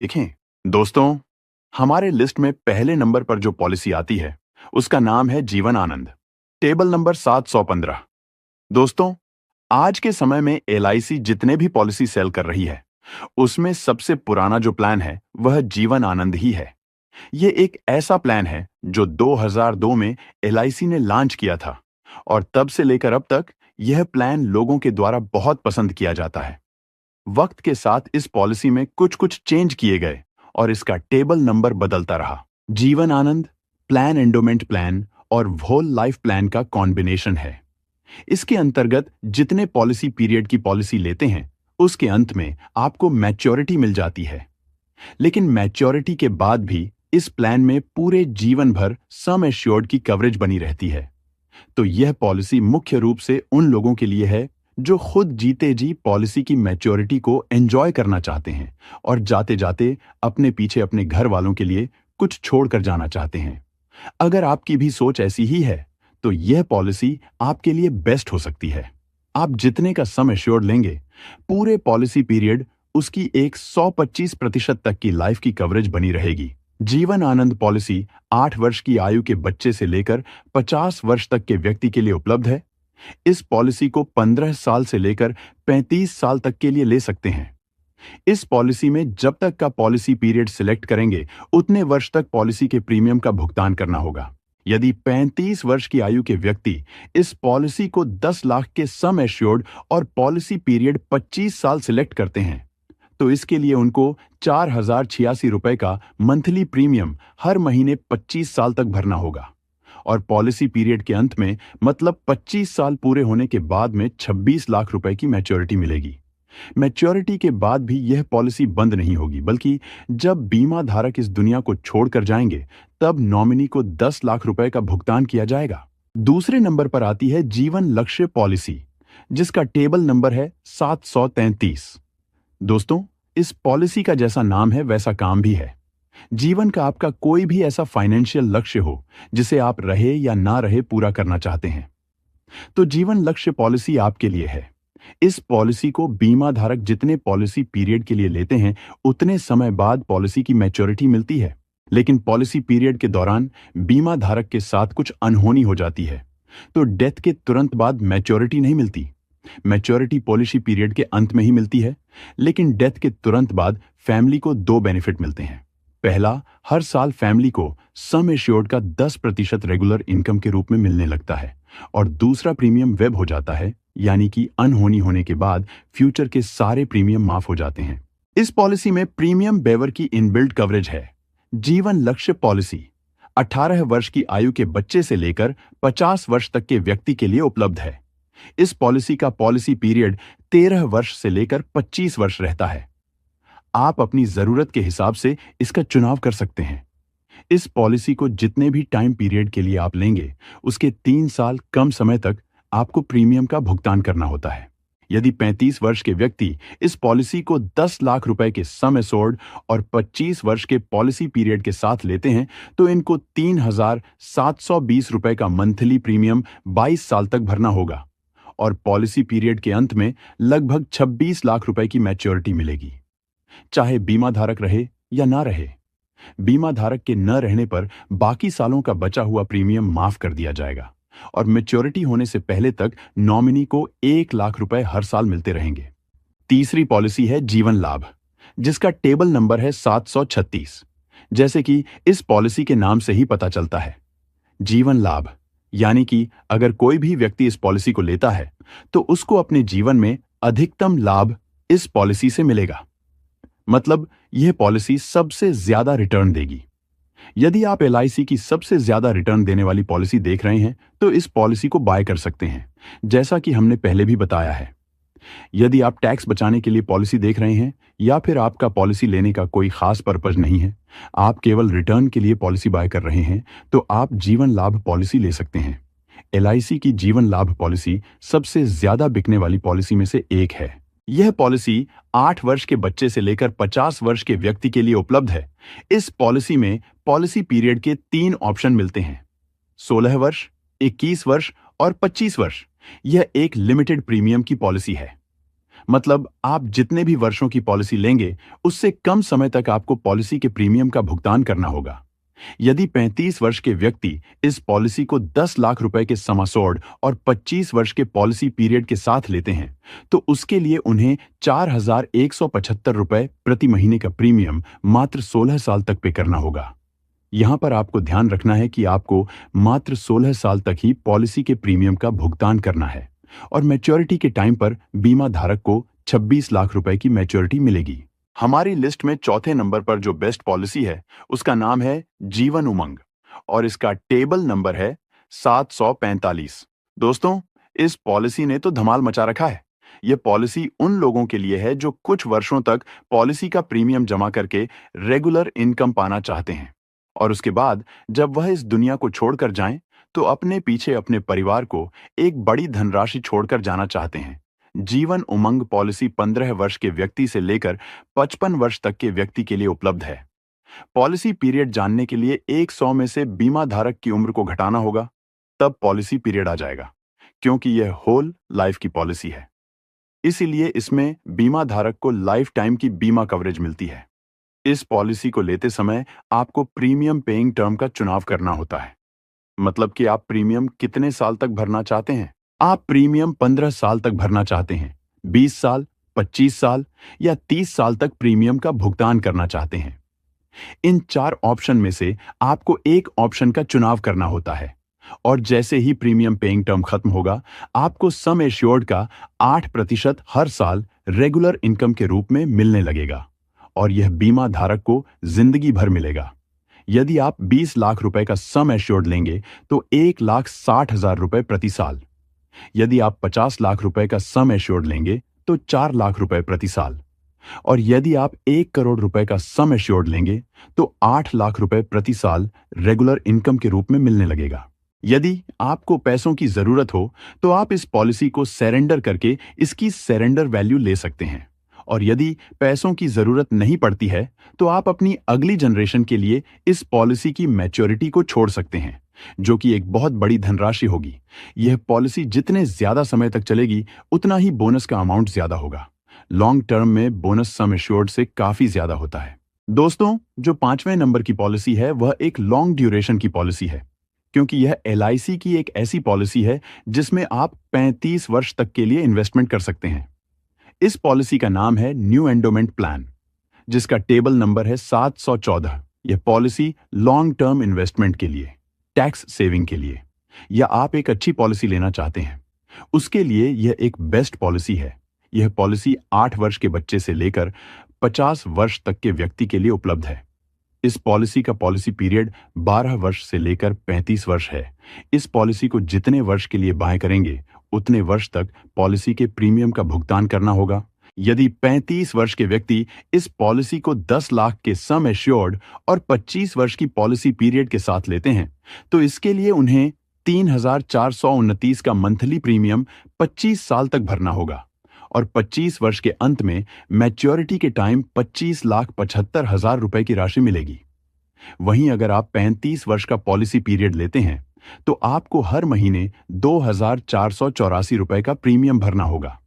देखें दोस्तों, हमारे लिस्ट में पहले नंबर पर जो पॉलिसी आती है उसका नाम है जीवन आनंद। Table number 715। दोस्तों, आज के समय में एलआईसी जितने भी पॉलिसी सेल कर रही है उसमें सबसे पुराना जो प्लान है वह जीवन आनंद ही है। ये एक ऐसा प्लान है जो 2002 में एलआईसी ने लॉन्च किया था और तब से लेकर अब तक यह प्लान लोगों के द्वारा बहुत पसंद किया जाता है। वक्त के साथ इस पॉलिसी में कुछ कुछ चेंज किए गए और इसका टेबल नंबर बदलता रहा। Jeevan Anand plan endowment plan और होल लाइफ प्लान का कॉम्बिनेशन है। इसके अंतर्गत जितने पॉलिसी पीरियड की पॉलिसी लेते हैं उसके अंत में आपको मैच्योरिटी मिल जाती है। लेकिन मैच्योरिटी के बाद भी इस प्लान में पूरे जीवन भर सम एश्योर्ड की कवरेज बनी रहती है। तो यह पॉलिसी मुख्य रूप से उन लोगों के लिए है जो खुद जीते जी पॉलिसी की मैच्योरिटी को एंजॉय करना चाहते हैं और जाते जाते अपने पीछे अपने घर वालों के लिए कुछ छोड़कर जाना चाहते हैं। अगर आपकी भी सोच ऐसी ही है तो यह पॉलिसी आपके लिए बेस्ट हो सकती है। आप जितने का सम एश्योर्ड लेंगे पूरे पॉलिसी पीरियड उसकी एक 125% तक की लाइफ की कवरेज बनी रहेगी। जीवन आनंद पॉलिसी 8 वर्ष की आयु के बच्चे से लेकर 50 वर्ष तक के व्यक्ति के लिए उपलब्ध है। इस पॉलिसी को 15 साल से लेकर 35 साल तक के लिए ले सकते हैं। इस पॉलिसी में जब तक का पॉलिसी पीरियड सिलेक्ट करेंगे उतने वर्ष तक पॉलिसी के प्रीमियम का भुगतान करना होगा। यदि 35 वर्ष की आयु के व्यक्ति इस पॉलिसी को 10 लाख के सम एश्योर्ड और पॉलिसी पीरियड 25 साल सिलेक्ट करते हैं तो इसके लिए उनको 4,086 रुपए का मंथली प्रीमियम हर महीने 25 साल तक भरना होगा और पॉलिसी पीरियड के अंत में मतलब 25 साल पूरे होने के बाद में 26 लाख रुपए की मैच्योरिटी मिलेगी। मैच्योरिटी के बाद भी यह पॉलिसी बंद नहीं होगी, बल्कि जब बीमा धारक इस दुनिया को छोड़कर जाएंगे तब नॉमिनी को 10 लाख रुपए का भुगतान किया जाएगा। दूसरे नंबर पर आती है जीवन लक्ष्य पॉलिसी, जिसका टेबल नंबर है 733। दोस्तों, इस पॉलिसी का जैसा नाम है वैसा काम भी है। जीवन का आपका कोई भी ऐसा फाइनेंशियल लक्ष्य हो जिसे आप रहे या ना रहे पूरा करना चाहते हैं तो जीवन लक्ष्य पॉलिसी आपके लिए है। इस पॉलिसी को बीमा धारक जितने पॉलिसी पीरियड के लिए लेते हैं उतने समय बाद पॉलिसी की मैच्योरिटी मिलती है। लेकिन पॉलिसी पीरियड के दौरान बीमा धारक के साथ कुछ अनहोनी हो जाती है तो डेथ के तुरंत बाद मैच्योरिटी नहीं मिलती। मैच्योरिटी पॉलिसी पीरियड के अंत में ही मिलती है। लेकिन डेथ के तुरंत बाद फैमिली को 2 बेनिफिट मिलते हैं। पहला, हर साल फैमिली को सम एश्योर्ड का 10% रेगुलर इनकम के रूप में मिलने लगता है और दूसरा प्रीमियम वेब हो जाता है, यानी कि अनहोनी होने के बाद फ्यूचर के सारे प्रीमियम माफ हो जाते हैं। इस पॉलिसी में प्रीमियम बेवर की इनबिल्ट कवरेज है। जीवन लक्ष्य पॉलिसी 18 वर्ष की आयु के बच्चे से लेकर 50 वर्ष तक के व्यक्ति के लिए उपलब्ध है। इस पॉलिसी का पॉलिसी पीरियड 13 वर्ष से लेकर 25 वर्ष रहता है। आप अपनी जरूरत के हिसाब से इसका चुनाव कर सकते हैं। इस पॉलिसी को जितने भी टाइम पीरियड के लिए आप लेंगे उसके 3 साल कम समय तक आपको प्रीमियम का भुगतान करना होता है। यदि 35 वर्ष के व्यक्ति इस पॉलिसी को 10 लाख रुपए के सम एश्योर्ड और 25 वर्ष के पॉलिसी पीरियड के साथ लेते हैं तो इनको 3,720 रुपए का मंथली प्रीमियम 22 साल तक भरना होगा और पॉलिसी पीरियड के अंत में लगभग 26 लाख रुपए की मैच्योरिटी मिलेगी। चाहे बीमा धारक रहे या ना रहे, बीमा धारक के न रहने पर बाकी सालों का बचा हुआ प्रीमियम माफ कर दिया जाएगा और मैच्योरिटी होने से पहले तक नॉमिनी को 1 लाख रुपए हर साल मिलते रहेंगे। तीसरी पॉलिसी है जीवन लाभ, जिसका टेबल नंबर है 736। जैसे कि इस पॉलिसी के नाम से ही पता चलता है, जीवन लाभ यानी कि अगर कोई भी व्यक्ति इस पॉलिसी को लेता है तो उसको अपने जीवन में अधिकतम लाभ इस पॉलिसी से मिलेगा। मतलब यह पॉलिसी सबसे ज्यादा रिटर्न देगी। यदि आप एलआईसी की सबसे ज्यादा रिटर्न देने वाली पॉलिसी देख रहे हैं तो इस पॉलिसी को बाय कर सकते हैं, जैसा कि हमने पहले भी बताया है। यदि आप टैक्स बचाने के लिए पॉलिसी देख रहे हैं या फिर आपका पॉलिसी लेने का कोई खास पर्पज नहीं है, आप केवल रिटर्न के लिए पॉलिसी बाय कर रहे हैं, तो आप जीवन लाभ पॉलिसी ले सकते हैं। एलआईसी की जीवन लाभ पॉलिसी सबसे ज्यादा बिकने वाली पॉलिसी में से एक है। यह पॉलिसी 8 वर्ष के बच्चे से लेकर 50 वर्ष के व्यक्ति के लिए उपलब्ध है। इस पॉलिसी में पॉलिसी पीरियड के 3 ऑप्शन मिलते हैं, 16 वर्ष, 21 वर्ष और 25 वर्ष। यह एक लिमिटेड प्रीमियम की पॉलिसी है। मतलब आप जितने भी वर्षों की पॉलिसी लेंगे, उससे कम समय तक आपको पॉलिसी के प्रीमियम का भुगतान करना होगा। यदि 35 वर्ष के व्यक्ति इस पॉलिसी को 10 लाख रुपए के समासोड और 25 वर्ष के पॉलिसी पीरियड के साथ लेते हैं, तो उसके लिए उन्हें 4,175 रुपए प्रति महीने का प्रीमियम मात्र 16 साल तक पे करना होगा। यहां पर आपको ध्यान रखना है कि आपको मात्र 16 साल तक ही पॉलिसी के प्रीमियम का भुगतान करना है और मैच्योरिटी के टाइम पर बीमा धारक को 26 लाख रुपए की मैच्योरिटी मिलेगी। हमारी लिस्ट में चौथे नंबर पर जो बेस्ट पॉलिसी है, उसका नाम है जीवन उमंग और इसका टेबल नंबर है 745। दोस्तों, इस पॉलिसी ने तो धमाल मचा रखा है। यह पॉलिसी उन लोगों के लिए है जो कुछ वर्षों तक पॉलिसी का प्रीमियम जमा करके रेगुलर इनकम पाना चाहते हैं और उसके बाद जब वह इस दुनिया को छोड़कर जाएं, तो अपने पीछे अपने परिवार को एक बड़ी धनराशि छोड़कर जाना चाहते हैं। जीवन उमंग पॉलिसी 15 वर्ष के व्यक्ति से लेकर 55 वर्ष तक के व्यक्ति के लिए उपलब्ध है। पॉलिसी पीरियड जानने के लिए 100 में से बीमा धारक की उम्र को घटाना होगा, तब पॉलिसी पीरियड आ जाएगा, क्योंकि यह होल लाइफ की पॉलिसी है। इसीलिए इसमें बीमा धारक को लाइफ टाइम की बीमा कवरेज मिलती है। इस पॉलिसी को लेते समय आपको प्रीमियम पेइंग टर्म का चुनाव करना होता है। मतलब कि आप प्रीमियम कितने साल तक भरना चाहते हैं। आप प्रीमियम 15 साल तक भरना चाहते हैं, 20 साल, 25 साल या 30 साल तक प्रीमियम का भुगतान करना चाहते हैं। इन 4 ऑप्शन में से आपको एक ऑप्शन का चुनाव करना होता है और जैसे ही प्रीमियम पेइंग टर्म खत्म होगा, आपको सम एश्योर्ड का 8% हर साल रेगुलर इनकम के रूप में मिलने लगेगा और यह बीमा धारक को जिंदगी भर मिलेगा। यदि आप 20 लाख रुपए का सम एश्योर्ड लेंगे तो 1,60,000 रुपए प्रति साल। यदि आप 50 लाख रुपए का सम एश्योर्ड लेंगे तो 4 लाख रुपए प्रति साल और यदि आप 1 करोड़ रुपए का सम एश्योर्ड लेंगे तो 8 लाख रुपए प्रति साल रेगुलर इनकम के रूप में मिलने लगेगा। यदि आपको पैसों की जरूरत हो तो आप इस पॉलिसी को सरेंडर करके इसकी सरेंडर वैल्यू ले सकते हैं और यदि पैसों की जरूरत नहीं पड़ती है तो आप अपनी अगली जनरेशन के लिए इस पॉलिसी की मैच्योरिटी को छोड़ सकते हैं, जो कि एक बहुत बड़ी धनराशि होगी। यह पॉलिसी जितने ज्यादा समय तक चलेगी, उतना ही बोनस का अमाउंट ज्यादा होगा। लॉन्ग टर्म में बोनस सम एश्योर्ड से काफी ज्यादा होता है। दोस्तों, जो 5वें नंबर की पॉलिसी है वह एक लॉन्ग ड्यूरेशन की पॉलिसी है, क्योंकि यह LIC की एक ऐसी पॉलिसी है जिसमें आप 35 वर्ष तक के लिए इन्वेस्टमेंट कर सकते हैं। इस पॉलिसी का नाम है न्यू एंडोमेंट प्लान, जिसका टेबल नंबर है 714। यह पॉलिसी लॉन्ग टर्म इन्वेस्टमेंट के लिए, टैक्स सेविंग के लिए, या आप एक अच्छी पॉलिसी लेना चाहते हैं, उसके लिए यह एक बेस्ट पॉलिसी है। यह पॉलिसी 8 वर्ष के बच्चे से लेकर 50 वर्ष तक के व्यक्ति के लिए उपलब्ध है। इस पॉलिसी का पॉलिसी पीरियड 12 वर्ष से लेकर 35 वर्ष है। इस पॉलिसी को जितने वर्ष के लिए बाय करेंगे, उतने वर्ष तक पॉलिसी के प्रीमियम का भुगतान करना होगा। यदि 35 वर्ष के व्यक्ति इस पॉलिसी को 10 लाख के सम एश्योर्ड और 25 वर्ष की पॉलिसी पीरियड के साथ लेते हैं, तो इसके लिए उन्हें 3,429 का मंथली प्रीमियम 25 साल तक भरना होगा और 25 वर्ष के अंत में मैच्योरिटी के टाइम 25,75,000 रुपए की राशि मिलेगी। वहीं अगर आप 35 वर्ष का पॉलिसी पीरियड लेते हैं तो आपको हर महीने 2,484 रुपए का प्रीमियम भरना होगा